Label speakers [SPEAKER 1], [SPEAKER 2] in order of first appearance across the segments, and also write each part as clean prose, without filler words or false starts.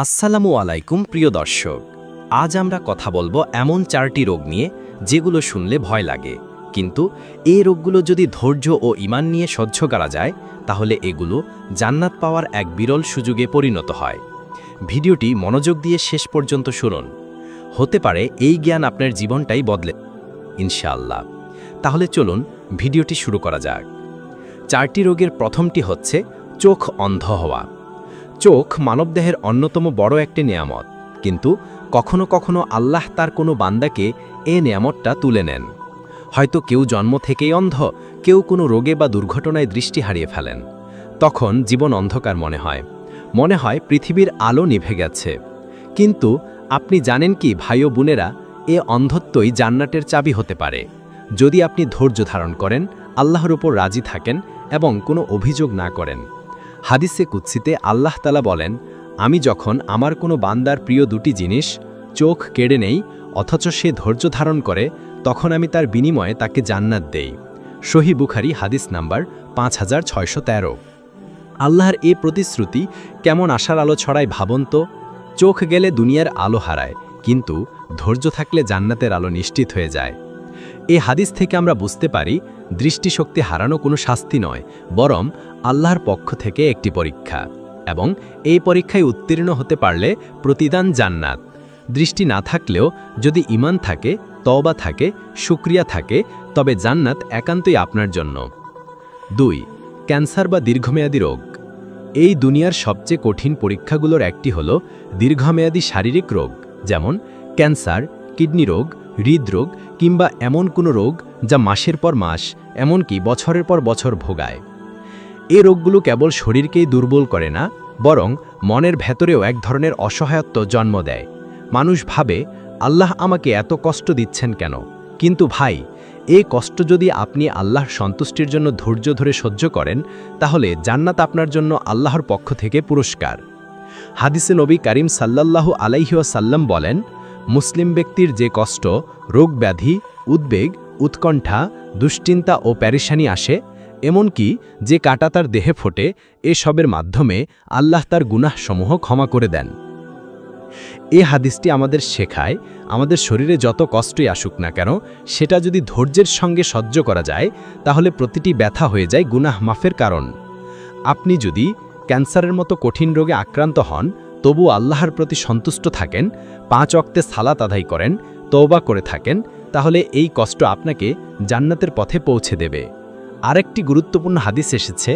[SPEAKER 1] আসসালামু আলাইকুম প্রিয় দর্শক। আজ আমরা কথা বলবো এমন 4টি রোগ নিয়ে যেগুলো শুনলে ভয় লাগে, কিন্তু এই রোগগুলো যদি ধৈর্য ও ঈমান নিয়ে সহ্য করা যায় তাহলে এগুলো জান্নাত পাওয়ার এক বিরল সুযোগে পরিণত হয়। ভিডিওটি মনোযোগ দিয়ে শেষ পর্যন্ত শুনুন। হতে পারে এই জ্ঞান আপনার জীবনটাই বদলে ইনশাআল্লাহ। তাহলে চলুন ভিডিওটি শুরু করা যাক। 4টি রোগের প্রথমটি হচ্ছে চোখ অন্ধ হওয়া। চোখ মানবদেহের অন্যতম বড় একটি নেয়ামত, কিন্তু কখনো কখনো আল্লাহ তার কোনো বান্দাকে এ নেয়ামতটা তুলে নেন। হয়তো কেউ জন্ম থেকেই অন্ধ, কেউ কোনো রোগে বা দুর্ঘটনায় দৃষ্টি হারিয়ে ফেলেন। তখন জীবন অন্ধকার মনে হয় পৃথিবীর আলো নিভে গেছে। কিন্তু আপনি জানেন কি ভাই ও বোনেরা, এ অন্ধত্বই জান্নাতের চাবি হতে পারে যদি আপনি ধৈর্য ধারণ করেন, আল্লাহর উপর রাজি থাকেন এবং কোনো অভিযোগ না করেন। হাদিসে কুদসিতে আল্লাহ তাআলা বলেন, আমি যখন আমার কোনো বান্দার প্রিয় দুটি জিনিস চোখ কেড়ে নেই অথচ সে ধৈর্য ধারণ করে, তখন আমি তার বিনিময়ে তাকে জান্নাত দেই। সহিহ বুখারী হাদিস নাম্বার 5613। আল্লাহর এ প্রতিশ্রুতি কেমন আশার আলো ছড়ায় ভাবুন তো। চোখ গেলে দুনিয়ার আলো হারায়, কিন্তু ধৈর্য থাকলে জান্নাতের আলো নিশ্চিত হয়ে যায়। এ হাদিস থেকে আমরা বুঝতে পারি দৃষ্টিশক্তি হারানো কোনো শাস্তি নয়, বরং আল্লাহর পক্ষ থেকে একটি পরীক্ষা, এবং এই পরীক্ষায় উত্তীর্ণ হতে পারলে প্রতিদান জান্নাত। দৃষ্টি না থাকলেও যদি ঈমান থাকে, তওবা থাকে, শুকরিয়া থাকে, তবে জান্নাত একান্তই আপনার জন্য। 2. ক্যান্সার বা দীর্ঘমেয়াদী রোগ। এই দুনিয়ার সবচেয়ে কঠিন পরীক্ষাগুলোর একটি হল দীর্ঘমেয়াদী শারীরিক রোগ, যেমন ক্যান্সার, কিডনি রোগ, হৃদরোগ কিংবা এমন কোনো রোগ যা মাসের পর মাস, এমনকি বছরের পর বছর ভোগায়। এই রোগগুলো কেবল শরীরকেই দুর্বল করে না, বরং মনের ভেতরেও এক ধরনের অসহায়ত্ব জন্ম দেয়। মানুষ ভাবে, আল্লাহ আমাকে এত কষ্ট দিচ্ছেন কেন? কিন্তু ভাই, এই কষ্ট যদি আপনি আল্লাহর সন্তুষ্টির জন্য ধৈর্য ধরে সহ্য করেন, তাহলে জান্নাত আপনার জন্য আল্লাহর পক্ষ থেকে পুরস্কার। হাদিসে নবী করিম সাল্লাল্লাহু আলাইহি ওয়াসাল্লাম বলেন, মুসলিম ব্যক্তির যে কষ্ট, রোগ ব্যাধি, উদ্বেগ, উৎকণ্ঠা, দুশ্চিন্তা ও প্যারেশানি আসে, এমনকি যে কাঁটা তার দেহে ফোটে, এসবের মাধ্যমে আল্লাহ তার গুনাহসমূহ ক্ষমা করে দেন। এ হাদিসটি আমাদের শেখায়, আমাদের শরীরে যত কষ্টই আসুক না কেন, সেটা যদি ধৈর্যের সঙ্গে সহ্য করা যায়, তাহলে প্রতিটি ব্যথা হয়ে যায় গুনাহ মাফের কারণ। আপনি যদি ক্যান্সারের মতো কঠিন রোগে আক্রান্ত হন, তবু আল্লাহর প্রতি সন্তুষ্ট থাকেন, 5 ওয়াক্তে সালাত আদায় করেন, তওবা করে থাকেন, তাহলে এই কষ্ট আপনাকে জান্নাতের পথে পৌঁছে দেবে। আরেকটি গুরুত্বপূর্ণ হাদিস এসেছে,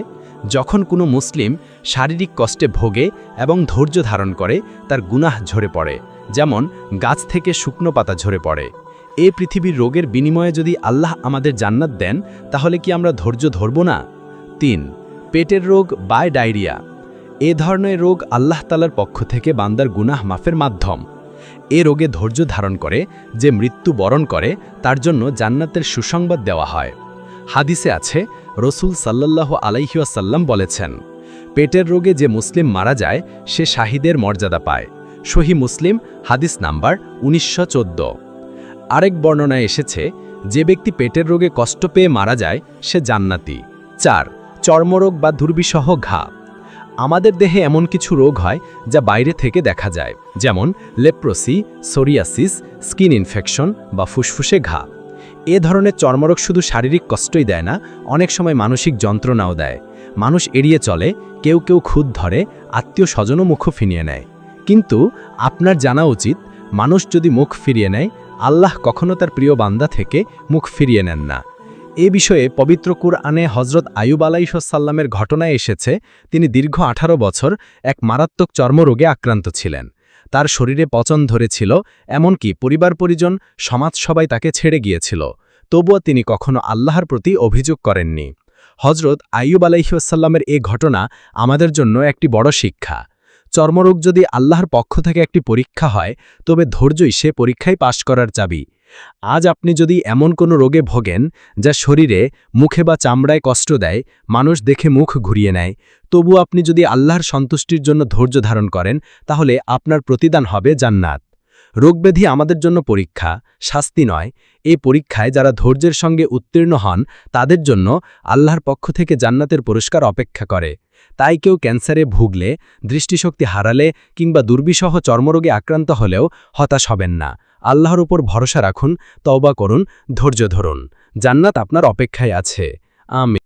[SPEAKER 1] যখন কোনো মুসলিম শারীরিক কষ্টে ভোগে এবং ধৈর্য ধারণ করে, তার গুনাহ ঝরে পড়ে, যেমন গাছ থেকে শুকনো পাতা ঝরে পড়ে। এই পৃথিবীর রোগের বিনিময়ে যদি আল্লাহ আমাদের জান্নাত দেন, তাহলে কি আমরা ধৈর্য ধরব না? 3. পেটের রোগ বা ডায়রিয়া। এ ধরনের রোগ আল্লাহ তাআলার পক্ষ থেকে বান্দার গুনাহ মাফের মাধ্যম। এ রোগে ধৈর্য ধারণ করে যে মৃত্যু বরণ করে, তার জন্য জান্নাতের সুসংবাদ দেওয়া হয়। হাদিসে আছে, রসুল সাল্লাল্লাহু আলাইহি ওয়াসাল্লাম বলেছেন, পেটের রোগে যে মুসলিম মারা যায়, সে শাহিদের মর্যাদা পায়। সহিহ মুসলিম হাদিস নাম্বার 1914। আরেক বর্ণনায় এসেছে, যে ব্যক্তি পেটের রোগে কষ্ট পেয়ে মারা যায়, সে জান্নাতি। 4. চর্মরোগ বা দুর্বিষহ ঘা। আমাদের দেহে এমন কিছু রোগ হয় যা বাইরে থেকে দেখা যায়, যেমন লেপ্রোসি, সোরিয়াসিস, স্কিন ইনফেকশন বা ফুসফুসে ঘা। এ ধরনের চর্মরোগ শুধু শারীরিক কষ্টই দেয় না, অনেক সময় মানসিক যন্ত্রণাও দেয়। মানুষ এড়িয়ে চলে, কেউ কেউ খুঁত ধরে, আত্মীয় স্বজনও মুখ ফিরিয়ে নেয়। কিন্তু আপনার জানা উচিত, মানুষ যদি মুখ ফিরিয়ে নেয়, আল্লাহ কখনো তার প্রিয় বান্দা থেকে মুখ ফিরিয়ে নেন না। এ বিষয়ে পবিত্র কুরআনে হজরত আইয়ুব আলাইহিস সালামের ঘটনায় এসেছে, তিনি দীর্ঘ 18 বছর এক মারাত্মক চর্মরোগে আক্রান্ত ছিলেন। তার শরীরে পচন ধরেছিল, এমনকি পরিবার পরিজন, সমাজ সবাই তাকে ছেড়ে গিয়েছিল। তবুও তিনি কখনো আল্লাহর প্রতি অভিযোগ করেননি। হজরত আইয়ুব আলাইহিস সালামের এ ঘটনা আমাদের জন্য একটি বড় শিক্ষা। চর্মরোগ যদি আল্লাহর পক্ষ থেকে একটি পরীক্ষা হয়, তবে ধৈর্যই সে পরীক্ষায় পাশ করার চাবি। আজ আপনি যদি এমন কোনো রোগে ভোগেন যা শরীরে, মুখে বা চামড়ায় কষ্ট দেয়, মানুষ দেখে মুখ ঘুরিয়ে নেয়, তবু আপনি যদি আল্লাহর সন্তুষ্টির জন্য ধৈর্য ধারণ করেন, তাহলে আপনার প্রতিদান হবে জান্নাত। রোগব্যাধি আমাদের জন্য পরীক্ষা, শাস্তি নয়। এই পরীক্ষায় যারা ধৈর্যের সঙ্গে উত্তীর্ণ হন তাদের জন্য আল্লাহর পক্ষ থেকে জান্নাতের পুরস্কার অপেক্ষা করে। তাই কেউ ক্যান্সারে ভুগলে, দৃষ্টিশক্তি হারালে কিংবা দুর্বিষহ চর্মরোগে আক্রান্ত হলেও হতাশ হবেন না। আল্লাহর উপর ভরসা রাখুন, তওবা করুন, ধৈর্য ধরুন। জান্নাত আপনার অপেক্ষায় আছে। আমিন।